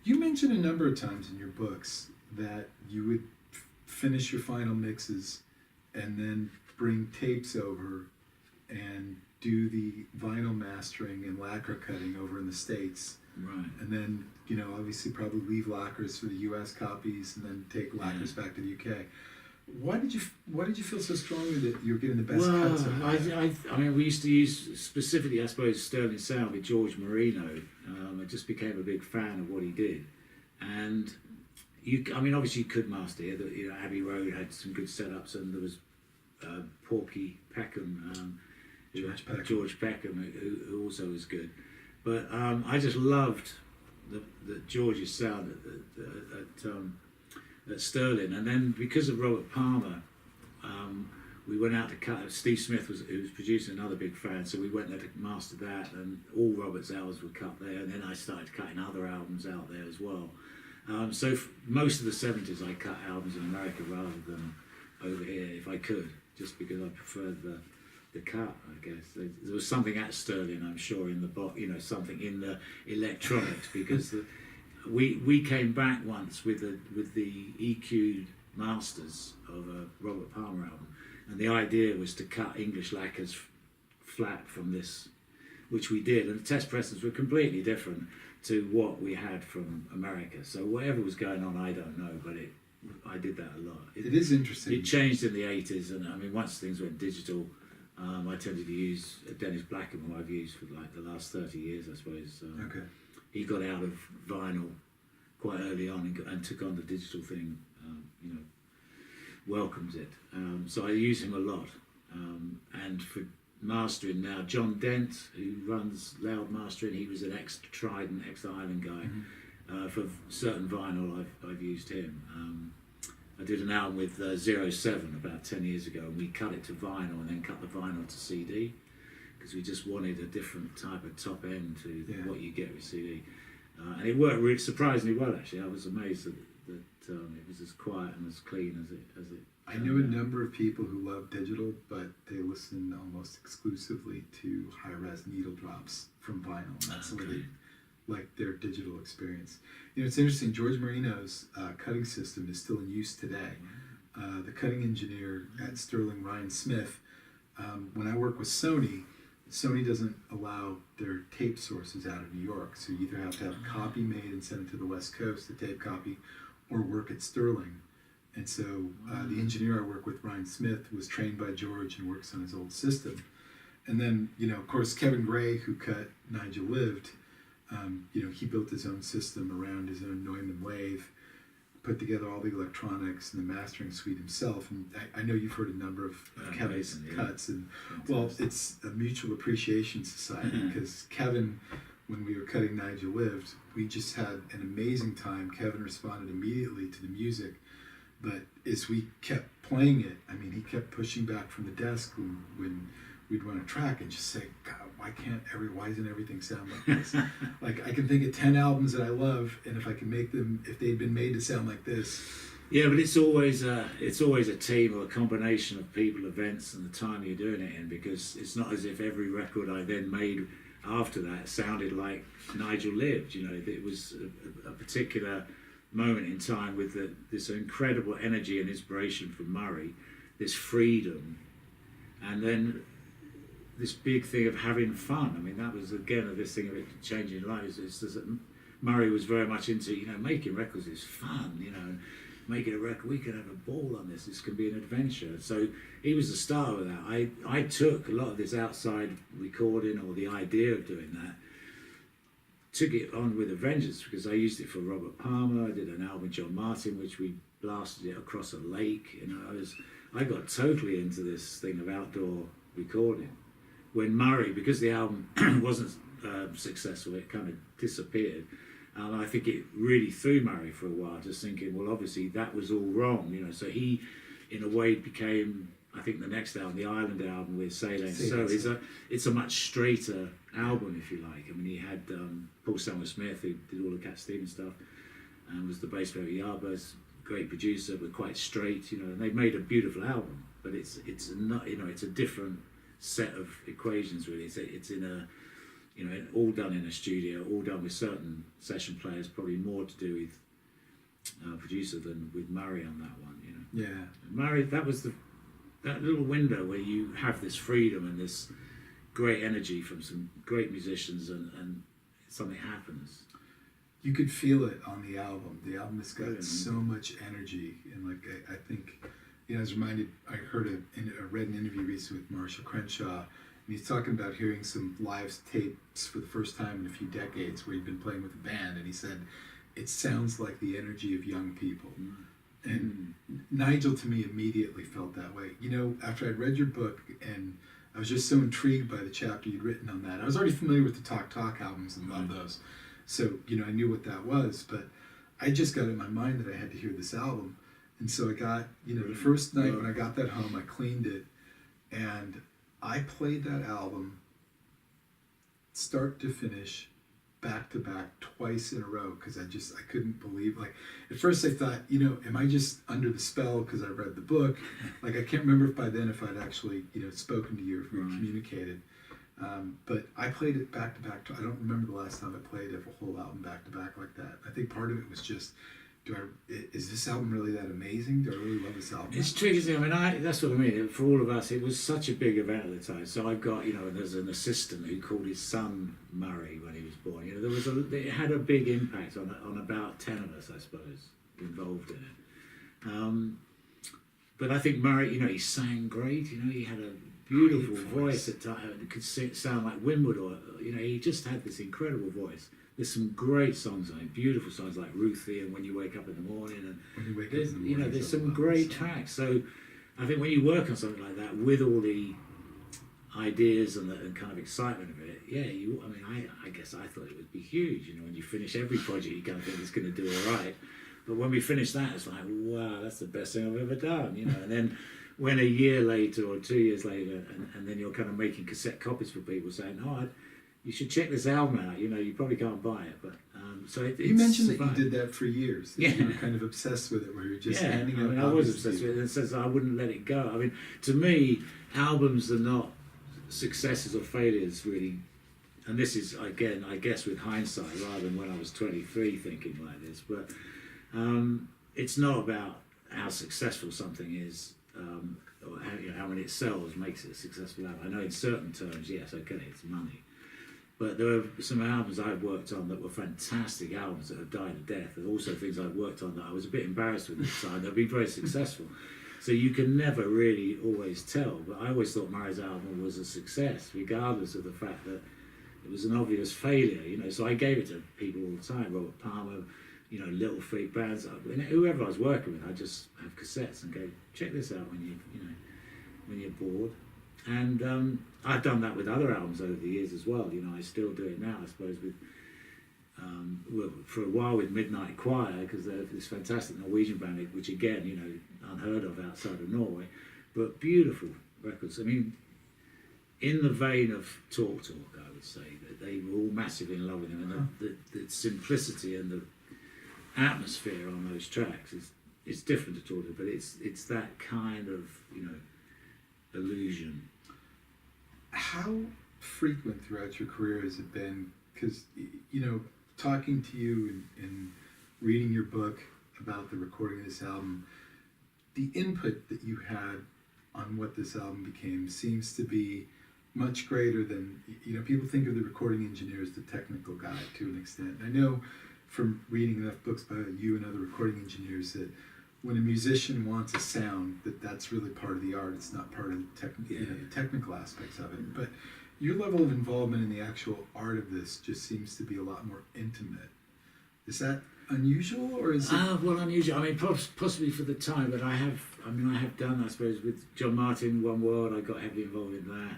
You mentioned a number of times in your books that you would finish your final mixes and then bring tapes over and do the vinyl mastering and lacquer cutting over in the States. Right. And then, obviously probably leave lacquers for the US copies and then take lacquers back to the UK. Why did you feel so strongly that you were getting the best cuts? I mean, we used to use specifically, I suppose, Sterling Sound with George Marino. I just became a big fan of what he did, and obviously you could master here. Abbey Road had some good setups, and there was Porky Peckham, George Peckham, who also was good. But I just loved the George's sound at Sterling, and then because of Robert Palmer, we went out to cut. Steve Smith who was producing, another big fan, so we went there to master that, and all Robert's albums were cut there. And then I started cutting other albums out there as well. So most of the 70s, I cut albums in America rather than over here, if I could, just because I preferred the cut. I guess there was something at Sterling, I'm sure, in the something in the electronics, because we came back once with the EQ'd masters of a Robert Palmer album, and the idea was to cut English lacquers flat from this, which we did, and the test presses were completely different to what we had from America. So whatever was going on, I don't know, but I did that a lot. It is interesting. It changed in the 80s, and I mean, once things went digital, I tended to use Dennis Blackham, who I've used for like the last 30 years, I suppose. Okay. He got out of vinyl quite early on and took on the digital thing, welcomes it. So I use him a lot. And for mastering now, John Dent, who runs Loud Mastering, he was an ex-Trident, ex-Island guy. Mm-hmm. For certain vinyl, I've used him. I did an album with 07 about 10 years ago, and we cut it to vinyl and then cut the vinyl to CD, because we just wanted a different type of top end to what you get with CD. And it worked really surprisingly well, actually. I was amazed that it was as quiet and as clean as it. I know a number of people who love digital, but they listen almost exclusively to high-res needle drops from vinyl. And that's the way they like their digital experience. It's interesting. George Marino's cutting system is still in use today. The cutting engineer at Sterling, Ryan Smith, when I work with Sony doesn't allow their tape sources out of New York, so you either have to have a copy made and send it to the West Coast, a tape copy, or work at Sterling. And so the engineer I work with, Ryan Smith, was trained by George and works on his old system. And then, of course, Kevin Gray, who cut Nigel Lived, he built his own system around his own Neumann wave, put together all the electronics and the mastering suite himself. And I know you've heard a number of Kevin's cuts. And well, it's a mutual appreciation society, because Kevin, when we were cutting Nigel Lived, we just had an amazing time. Kevin responded immediately to the music. But as we kept playing it, I mean, he kept pushing back from the desk when we'd run a track and just say, God, why doesn't everything sound like this? Like, I can think of 10 albums that I love, and if I can make them, if they'd been made to sound like this. Yeah, but it's always a team or a combination of people, events, and the time you're doing it in, because it's not as if every record I then made after that sounded like Nigel Lived. It was a particular moment in time with this incredible energy and inspiration from Murray, this freedom, and then this big thing of having fun. I mean, that was again this thing of it changing lives. It's just that Murray was very much into making records is fun. Making a record, we could have a ball on this. This can be an adventure. So he was the star of that. I took a lot of this outside recording, or the idea of doing that, took it on with a vengeance, because I used it for Robert Palmer. I did an album with John Martin, which we blasted it across a lake. I got totally into this thing of outdoor recording. When Murray, because the album wasn't successful, it kind of disappeared. And I think it really threw Murray for a while, just thinking, well, obviously that was all wrong, So he, in a way, became, I think, the next album, the Island album with Say Lane So, it's a much straighter album, if you like. I mean, he had Paul Samuel Smith, who did all the Cat Stevens stuff, and was the bass player of Yardbirds, great producer, but quite straight, and they made a beautiful album. But it's a different set of equations, really. It's in a you know, all done in a studio, all done with certain session players, probably more to do with producer than with Murray on that one, you know. Yeah. Murray, that was that little window where you have this freedom and this great energy from some great musicians, and something happens. You could feel it on the album. The album has got so much energy, and like I think, you know, I was reminded. I read an interview recently with Marshall Crenshaw, and he's talking about hearing some live tapes for the first time in a few decades where he'd been playing with a band, and he said it sounds like the energy of young people. And Nigel, to me, immediately felt that way. You know, after I'd read your book, and I was just so intrigued by the chapter you'd written on that. I was already familiar with the Talk Talk albums and loved those. So, you know, I knew what that was, but I just got in my mind that I had to hear this album. And so I got, you know, the first night when I got that home, I cleaned it, and I played that album start to finish, back to back, twice in a row, because I couldn't believe, like, at first I thought, you know, am I just under the spell because I read the book? Like, I can't remember if by then if I'd actually, you know, spoken to you or if we communicated. But I played it back to back. I don't remember the last time I played a whole album back to back like that. I think part of it was just, is this album really that amazing? Do I really love this album? It's tricky. I mean, that's what I mean. For all of us, it was such a big event at the time. So I've got, you know, there's an assistant who called his son Murray when he was born. You know, it had a big impact on about 10 of us, I suppose, involved in it. But I think Murray, you know, he sang great. You know, he had a beautiful voice at times. It could sound like Winwood, or, you know, he just had this incredible voice. There's some great songs on it, beautiful songs like Ruthie and When You Wake Up in the Morning, and When You Wake Up in the Morning, you know, there's some great tracks. So I think when you work on something like that with all the ideas and the kind of excitement of it, yeah, I guess I thought it would be huge. You know, when you finish every project, you kind of think it's going to do all right, but when we finished that, it's like, wow, that's the best thing I've ever done. You know, and then when a year later or 2 years later, and then you're kind of making cassette copies for people saying, oh, you should check this album out. You know, you probably can't buy it, but you mentioned that you did that for years. Yeah, you were kind of obsessed with it, where you're just handing out. I was obsessed with it, and says I wouldn't let it go. I mean, to me, albums are not successes or failures, really. And this is, again, I guess, with hindsight, rather than when I was 23 thinking like this. But it's not about how successful something is. Or how many it sells makes it a successful album. I know in certain terms, yes, okay, it's money. But there were some albums I've worked on that were fantastic albums that have died a death, and also things I've worked on that I was a bit embarrassed with at the time that have been very successful. So you can never really always tell, but I always thought Murray's album was a success, regardless of the fact that it was an obvious failure, you know. So I gave it to people all the time, Robert Palmer, you know, Little Feat bands, whoever I was working with, I just have cassettes and go, check this out when you're bored. And I've done that with other albums over the years as well. You know, I still do it now, I suppose, with for a while with Midnight Choir, because they're this fantastic Norwegian band, which again, you know, unheard of outside of Norway, but beautiful records. I mean, in the vein of Talk Talk, I would say that they were all massively in love with him, and the simplicity and the atmosphere on those tracks is different to Talk Talk, but it's that kind of, you know, illusion. How frequent throughout your career has it been? Because, you know, talking to you and reading your book about the recording of this album, the input that you had on what this album became seems to be much greater than, you know, people think of the recording engineer as the technical guy to an extent. I know from reading enough books by you and other recording engineers that when a musician wants a sound, that's really part of the art. It's not part of the technical aspects of it. But your level of involvement in the actual art of this just seems to be a lot more intimate. Is that unusual, or is it? Well, unusual. I mean, possibly for the time, but I have done, I suppose, with John Martin, One World. I got heavily involved in that.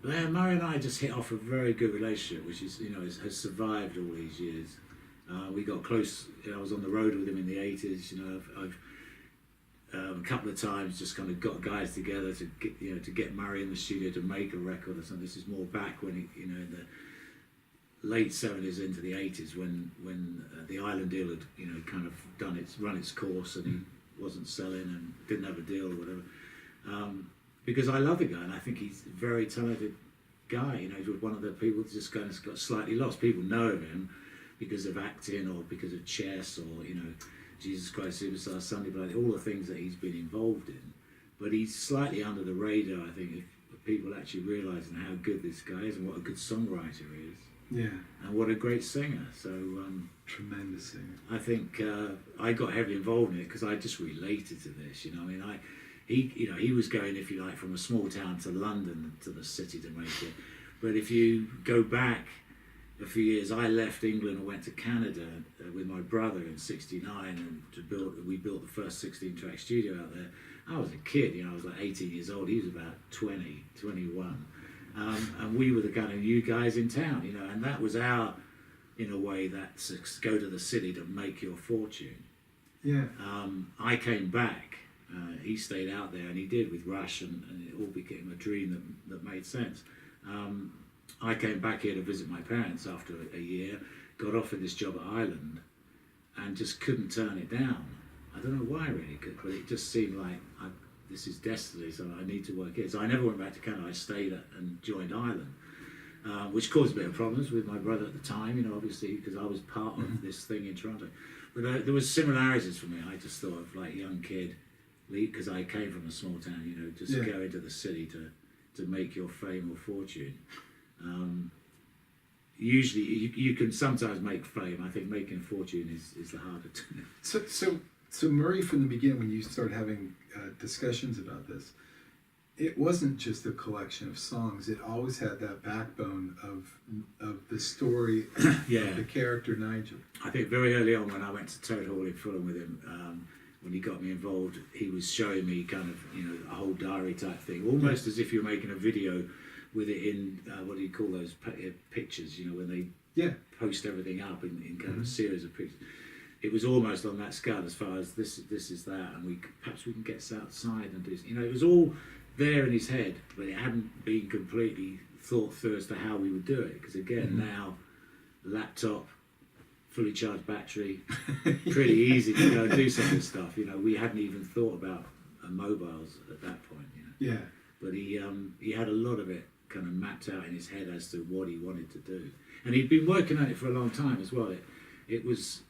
Murray and I just hit off a very good relationship, which is, you know, has survived all these years. We got close. You know, I was on the road with him in the 80s. You know, I've a couple of times just kind of got guys together to get Murray in the studio to make a record or something. This is more back when he, you know, in the late 70s into the 80s when the Island deal had, you know, kind of run its course, and he wasn't selling and didn't have a deal or whatever. Because I love the guy, and I think he's very talented guy. You know, he was one of the people that just kind of got slightly lost. People know of him because of acting or because of chess or, you know, Jesus Christ Superstar, Sunday Bloody, all the things that he's been involved in. But he's slightly under the radar, I think, if people actually realising how good this guy is and what a good songwriter he is. Yeah. And what a great singer. So Tremendous singer. I think I got heavily involved in it because I just related to this. You know, I mean, he was going, if you like, from a small town to London to the city to make it. But if you go back a few years, I left England and went to Canada with my brother in '69, and we built the first 16-track studio out there. I was a kid, you know, I was like 18 years old. He was about 20, 21. And we were the kind of new guys in town, you know, and that was our, in a way, that go to the city to make your fortune. Yeah. I came back. He stayed out there, and he did with Rush, and it all became a dream that made sense. I came back here to visit my parents after a year, got offered this job at Ireland, and just couldn't turn it down. I don't know why really, but it just seemed like this is destiny, so I need to work here. So I never went back to Canada. I stayed and joined Ireland, which caused a bit of problems with my brother at the time, you know, obviously, because I was part of this thing in Toronto. But there was similarities for me. I just thought of like young kid, because I came from a small town, you know, just go into the city to make your fame or fortune. Usually you can sometimes make fame. I think making a fortune is the harder thing. So Murray, from the beginning, when you started having discussions about this, it wasn't just a collection of songs. It always had that backbone of the story of the character Nigel. I think very early on when I went to Toad Hall in Fulham with him, when he got me involved, he was showing me kind of, you know, a whole diary type thing, almost as if you're making a video with it in, what do you call those pictures, you know, when they post everything up in kind of a series of pictures. It was almost on that scale as far as this is that, and perhaps we can get outside and do, you know, it was all there in his head, but it hadn't been completely thought through as to how we would do it, because again, now, laptop, fully charged battery, pretty easy to go and do some of this stuff, you know, we hadn't even thought about mobiles at that point, you know. Yeah. But he had a lot of it kind of mapped out in his head as to what he wanted to do, and he'd been working on it for a long time as well. It was,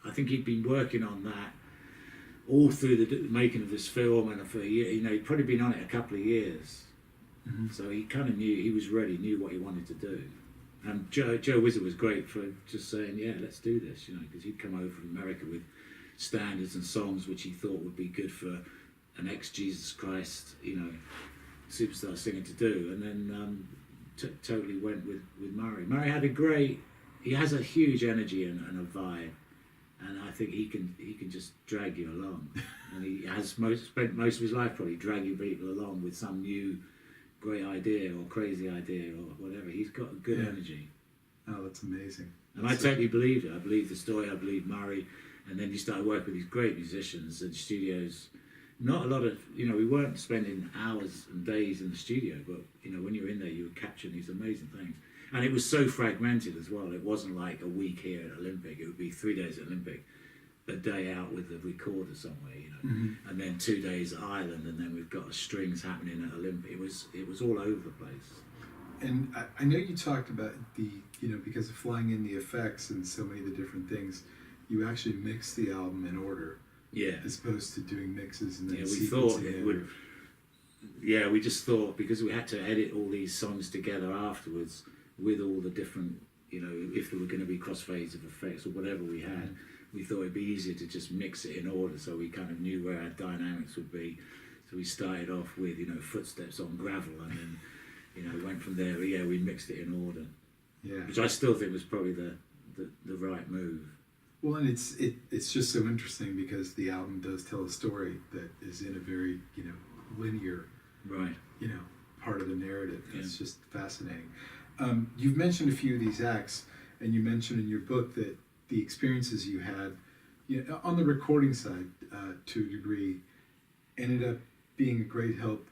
I think he'd been working on that all through the making of this film, and for a year, you know, he'd probably been on it a couple of years. So he kind of knew, he was ready, knew what he wanted to do. And Joe Wizard was great for just saying, yeah, let's do this, you know, because he'd come over from America with standards and songs which he thought would be good for an ex-Jesus Christ, you know, superstar singer to do. And then totally went with Murray. Murray had he has a huge energy and a vibe. And I think he can just drag you along, and he has spent most of his life probably dragging people along with some new great idea or crazy idea or whatever. He's got a good energy. Oh, that's amazing. And I totally believed it. I believed the story. I believed Murray, and then you started working with these great musicians and studios. Not a lot of, you know, we weren't spending hours and days in the studio, but you know, when you're in there, you were capturing these amazing things. And it was so fragmented as well. It wasn't like a week here at Olympic. It would be 3 days at Olympic, a day out with the recorder somewhere, you know, and then 2 days at Ireland, and then we've got strings happening at Olympic. It was all over the place. And I know you talked about you know, because of flying in the effects and so many of the different things, you actually mixed the album in order. Yeah. As opposed to doing mixes and then we sequencing thought it would. Yeah, we just thought, because we had to edit all these songs together afterwards with all the different, you know, if there were going to be crossfades of effects or whatever we had, we thought it'd be easier to just mix it in order, so we kind of knew where our dynamics would be. So we started off with, you know, footsteps on gravel, and then, you know, went from there. Yeah, we mixed it in order. Yeah. Which I still think was probably the right move. Well, and it's just so interesting because the album does tell a story that is in a very, you know, linear, you know, part of the narrative. It's just fascinating. You've mentioned a few of these acts, and you mentioned in your book that the experiences you had, you know, on the recording side, to a degree, ended up being a great help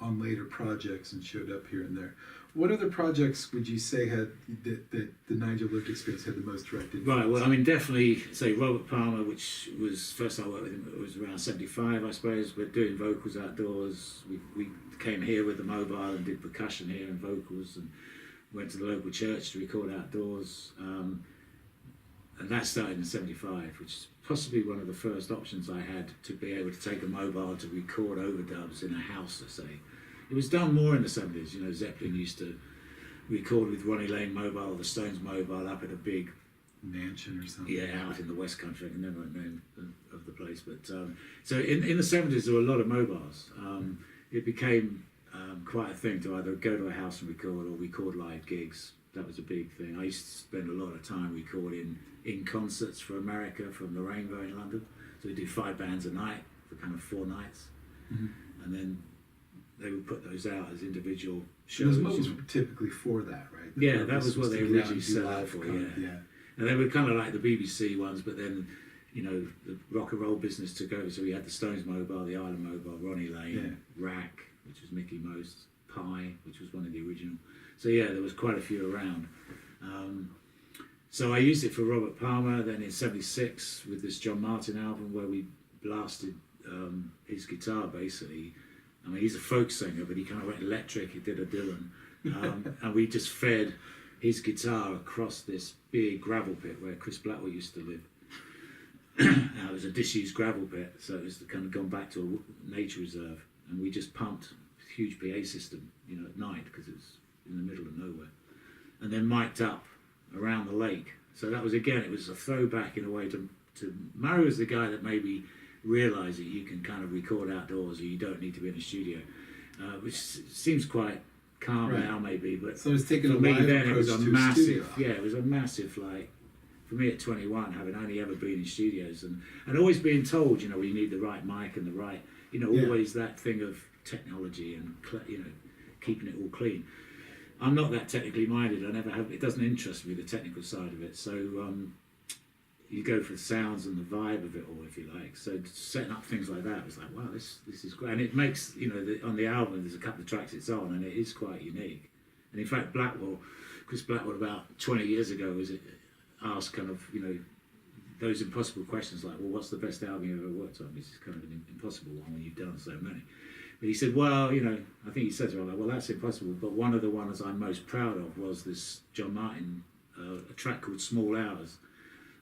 on later projects and showed up here and there. What other projects would you say had that the Nigel Lived experience had the most direct influence? Right, well, I mean, definitely, say, Robert Palmer, which was, first I worked with him, it was around 75, I suppose. We're doing vocals outdoors. We came here with the mobile and did percussion here and vocals, and went to the local church to record outdoors. And that started in 75, which is possibly one of the first options I had to be able to take a mobile to record overdubs in a house, let's say. It was done more in the 70s, you know. Zeppelin used to record with Ronnie Lane mobile or the Stones mobile up at a big mansion or something. Yeah, out in the West Country. I can never remember the name of the place. But so in the 70s, there were a lot of mobiles. It became quite a thing to either go to a house and record or record live gigs. That was a big thing. I used to spend a lot of time recording in concerts for America, from the Rainbow in London. So we do 5 bands a night for kind of 4 nights. Mm-hmm. And then they would put those out as individual shows. Those mobiles were typically for that, right? Yeah, that was what they originally set out for, yeah. And they were kind of like the BBC ones, but then, you know, the rock and roll business took over. So we had the Stones mobile, the Island mobile, Ronnie Lane, Rack, which was Mickey Most, Pie, which was one of the original. So yeah, there was quite a few around. So I used it for Robert Palmer. Then in '76 with this John Martin album where we blasted his guitar basically. I mean, he's a folk singer, but he kind of went electric. He did a Dylan, and we just fed his guitar across this big gravel pit where Chris Blackwell used to live. It was a disused gravel pit, so it was kind of gone back to a nature reserve, and we just pumped a huge PA system, you know, at night because it was in the middle of nowhere, and then mic'd up around the lake. So that was, again, it was a throwback in a way to Murray was the guy that maybe realised that you can kind of record outdoors or you don't need to be in a studio, which seems quite calm now maybe, but so it's taken for me then it was a massive, studio. it was a massive, like, for me at 21, having only ever been in studios and always being told, you know, you need the right mic and the right, you know, always that thing of technology and, you know, keeping it all clean. I'm not that technically minded. I never have. It doesn't interest me, the technical side of it. So you go for the sounds and the vibe of it all, if you like. So setting up things like that was like, wow, this is great. And it makes, you know, on the album there's a couple of tracks it's on, and it is quite unique. And in fact, Chris Blackwell, about 20 years ago, was asked kind of, you know, those impossible questions like, well, what's the best album you've ever worked on? Which is kind of an impossible one when you've done so many. But he said, well, you know, I think he says, well, that's impossible. But one of the ones I'm most proud of was this John Martin, a track called Small Hours,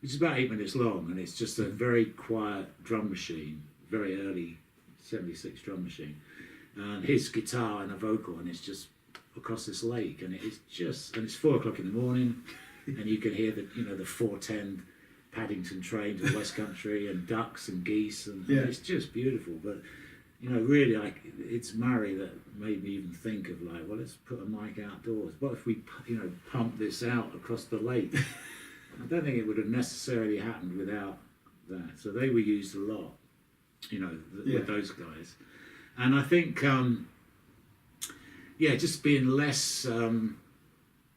which is about 8 minutes long. And it's just a very quiet drum machine, very early 76 drum machine. And his guitar and a vocal, and it's just across this lake. And it's just, and it's 4 o'clock in the morning. And you can hear the, you know, the 410 Paddington train to the West Country and ducks and geese. And it's just beautiful. But you know, really, like, it's Murray that made me even think of, like, well, let's put a mic outdoors. What if we, you know, pump this out across the lake? I don't think it would have necessarily happened without that. So they were used a lot, you know, with those guys. And I think, just being less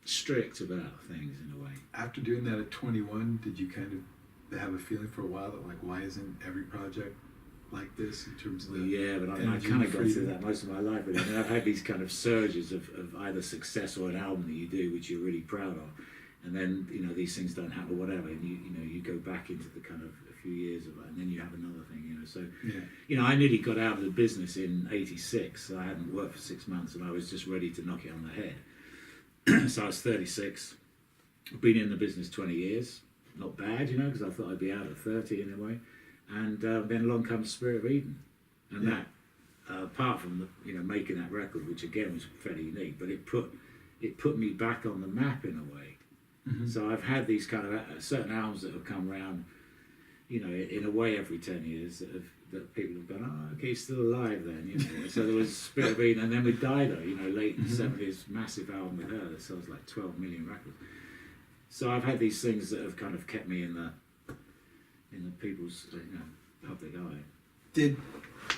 strict about things in a way. After doing that at 21, did you kind of have a feeling for a while that, like, why isn't every project like this in terms of but I kind of gone through that most of my life. Really. I mean, I've had these kind of surges of either success or an album that you do which you're really proud of, and then, you know, these things don't happen or whatever, and you go back into the kind of a few years of it, and then you have another thing, you know. So you know, I nearly got out of the business in '86. So I hadn't worked for 6 months, and I was just ready to knock it on the head. So I was 36. I've been in the business 20 years. Not bad, you know, because I thought I'd be out at 30 in a way. And then along comes Spirit of Eden, and that, apart from the, you know, making that record, which again was fairly unique, but it put me back on the map in a way. Mm-hmm. So I've had these kind of certain albums that have come around, you know, in a way every 10 years that people have gone, oh, okay, he's still alive then, you know. So there was Spirit of Eden, and then with Dido, you know, late in the 70s, massive album with her that sells like 12 million records. So I've had these things that have kind of kept me in the people's, you know, public eye. Did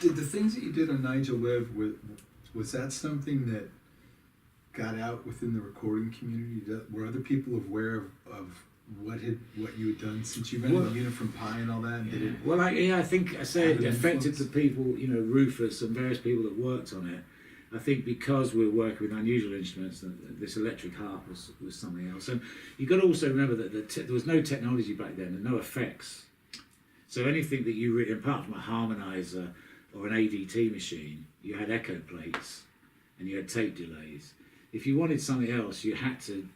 the things that you did on Nigel Lived, was that something that got out within the recording community? Were other people aware of what you had done since you rented the unit from Pie and all that? And did it I think I say it affected the people, you know, Rufus and various people that worked on it. I think because we're working with unusual instruments, this electric harp was something else. And you've got to also remember that there was no technology back then and no effects. So anything that you really, apart from a harmonizer or an ADT machine, you had echo plates and you had tape delays. If you wanted something else, you had to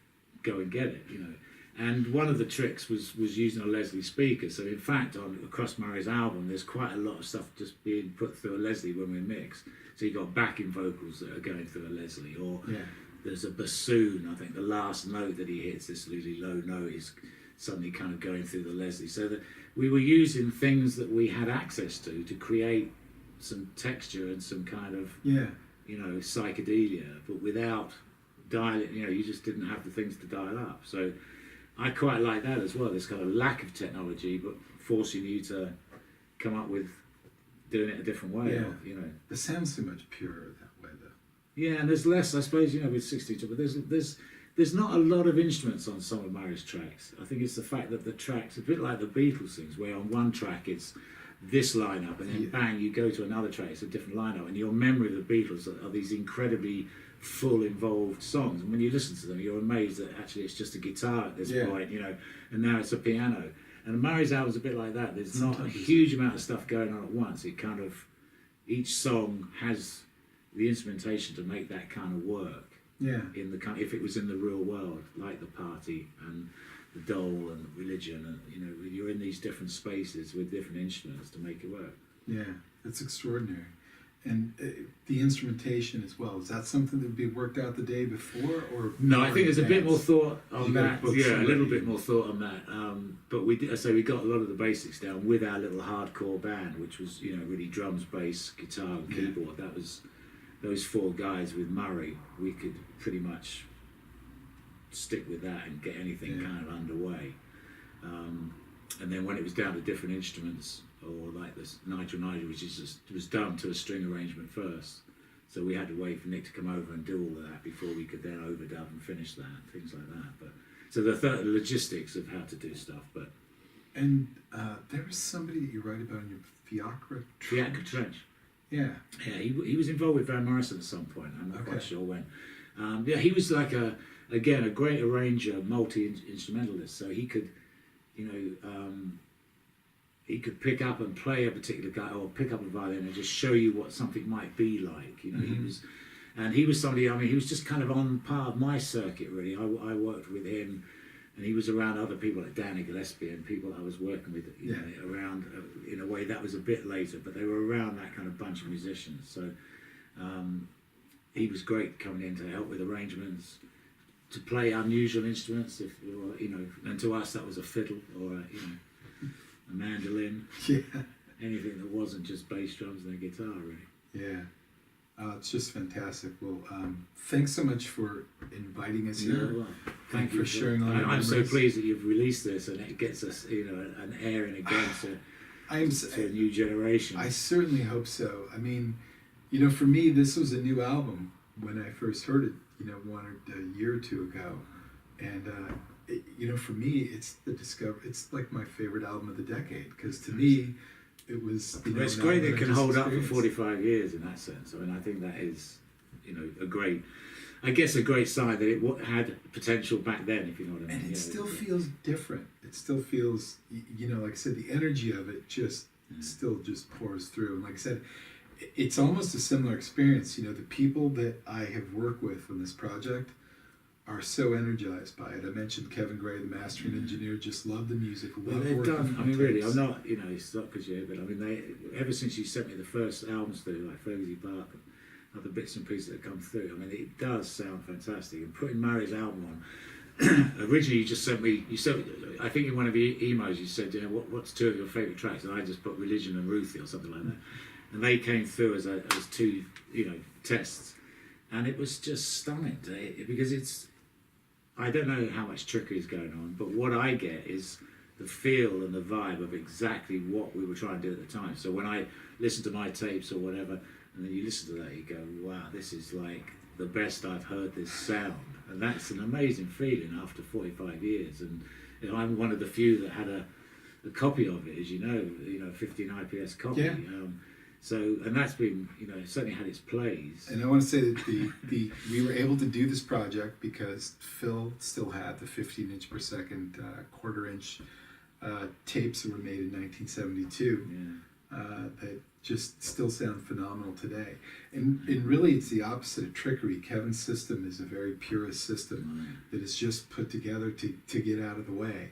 go and get it, you know. And one of the tricks was using a Leslie speaker. So in fact, across Murray's album, there's quite a lot of stuff just being put through a Leslie when we mix. So you've got backing vocals that are going through a Leslie, or there's a bassoon. I think the last note that he hits, this really low note, is suddenly kind of going through the Leslie. So that we were using things that we had access to create some texture and some kind of psychedelia, but without dialing. You just didn't have the things to dial up. So I quite like that as well, this kind of lack of technology, but forcing you to come up with doing it a different way. Yeah. The sound's so much purer that way, though. Yeah, and there's less, I suppose, with 62, but there's not a lot of instruments on some of Murray's tracks. I think it's the fact that the tracks, a bit like the Beatles things, where on one track it's this lineup, and then bang, you go to another track, it's a different lineup, and your memory of the Beatles are these incredibly full involved songs, and when you listen to them you're amazed that actually it's just a guitar at this point, and now it's a piano. And Murray's album's a bit like that. There's not a huge amount of stuff going on at once. It kind of, each song has the instrumentation to make that kind of work. Yeah. In the if it was in the real world, like the party and the dole and religion, and you're in these different spaces with different instruments to make it work. Yeah, it's extraordinary. And the instrumentation as well, is that something that would be worked out the day before, or no? I think there's a bit more thought on that. Yeah, a little bit more thought on that. But we got a lot of the basics down with our little hardcore band, which was really drums, bass, guitar, and keyboard. That was those four guys with Murray. We could pretty much stick with that and get anything kind of underway. And then when it was down to different instruments, or like this Nigel, which was done to a string arrangement first. So we had to wait for Nick to come over and do all of that before we could then overdub and finish that, things like that. But so the logistics of how to do stuff. But and there was somebody that you write about in your Fiacre Trench. Yeah. Yeah, he was involved with Van Morrison at some point. I'm not quite sure when. He was like a great arranger, multi-instrumentalist. So he could, he could pick up and play a particular guy, or pick up a violin and just show you what something might be like. He was somebody. He was just kind of on par of my circuit, really. I worked with him, and he was around other people like Danny Gillespie and people I was working with, around in a way that was a bit later, but they were around that kind of bunch of musicians. So he was great coming in to help with arrangements, to play unusual instruments, and to us that was a fiddle or a mandolin, anything that wasn't just bass drums and a guitar, really. Yeah, it's just fantastic. Well, thanks so much for inviting us here. Well, thank you for sharing all your I'm so memories. pleased that you've released this and it gets us, an airing again to a new generation. I certainly hope so. For me, this was a new album when I first heard it, a year or two ago, and for me, it's it's like my favorite album of the decade, because to me, it was. It's great that it can hold up for 45 years in that sense. I think that is, a great sign that it had potential back then, if you know what I mean. And it still feels different. It still feels, like I said, the energy of it still just pours through. And like I said, it's almost a similar experience. The people that I have worked with on this project are so energized by it. I mentioned Kevin Gray, the mastering engineer, just loved the music. Well, they've done. Really, I'm not. It's not because but they ever since you sent me the first albums through, like Fergie Park, and other bits and pieces that come through. It does sound fantastic. And putting Murray's album on. Originally, you just sent me. I think in one of your emails, you said, what's two of your favourite tracks? And I just put Religion and Ruthie or something like that. And they came through as two, tests, and it was just stunning because it's. I don't know how much trickery is going on, but what I get is the feel and the vibe of exactly what we were trying to do at the time. So when I listen to my tapes or whatever, and then you listen to that, you go, wow, this is like the best I've heard this sound. And that's an amazing feeling after 45 years. And I'm one of the few that had a copy of it, as 15 IPS copy. Yeah. So, and that's been, certainly had its plays. And I want to say that we were able to do this project because Phill still had the 15-inch per second quarter-inch tapes that were made in 1972 that just still sound phenomenal today. And really, it's the opposite of trickery. Kevin's system is a very purist system that is just put together to get out of the way,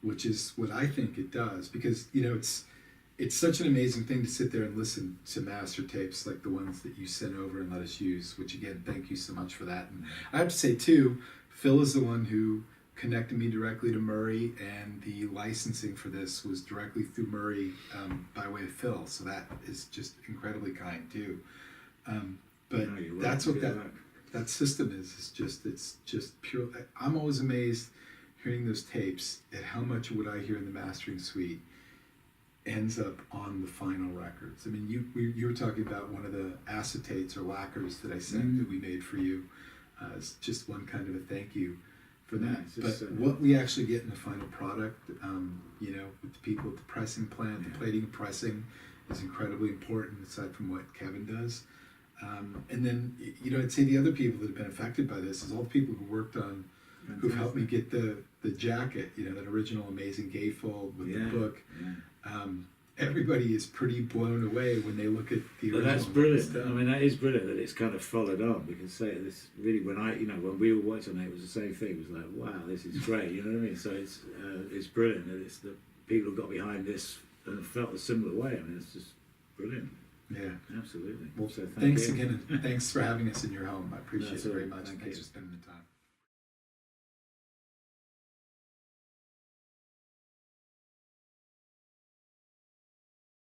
which is what I think it does, because it's such an amazing thing to sit there and listen to master tapes like the ones that you sent over and let us use, which again, thank you so much for that. And I have to say too, Phill is the one who connected me directly to Murray, and the licensing for this was directly through Murray by way of Phill. So that is just incredibly kind too. But that's what that system is. It's just pure. I'm always amazed hearing those tapes at how much what I hear in the mastering suite ends up on the final records. I mean, you were talking about one of the acetates or lacquers that I sent that we made for you. It's just one kind of a thank you for that. But what we actually get in the final product, with the people at the pressing plant, the plating and pressing is incredibly important aside from what Kevin does. And then, I'd say the other people that have been affected by this is all the people who worked on, who've helped me get the jacket, that original amazing gatefold with the book. Everybody is pretty blown away when they look at the original. That's brilliant. I mean, that is brilliant that it's kind of followed on, because this really, when we were watching it was the same thing. It was like, wow, this is great. You know what I mean? So it's brilliant that it's the people who got behind this and felt a similar way. I mean, it's just brilliant. Yeah, absolutely. Well, so thanks again, and thanks for having us in your home. I appreciate it very much. It's just been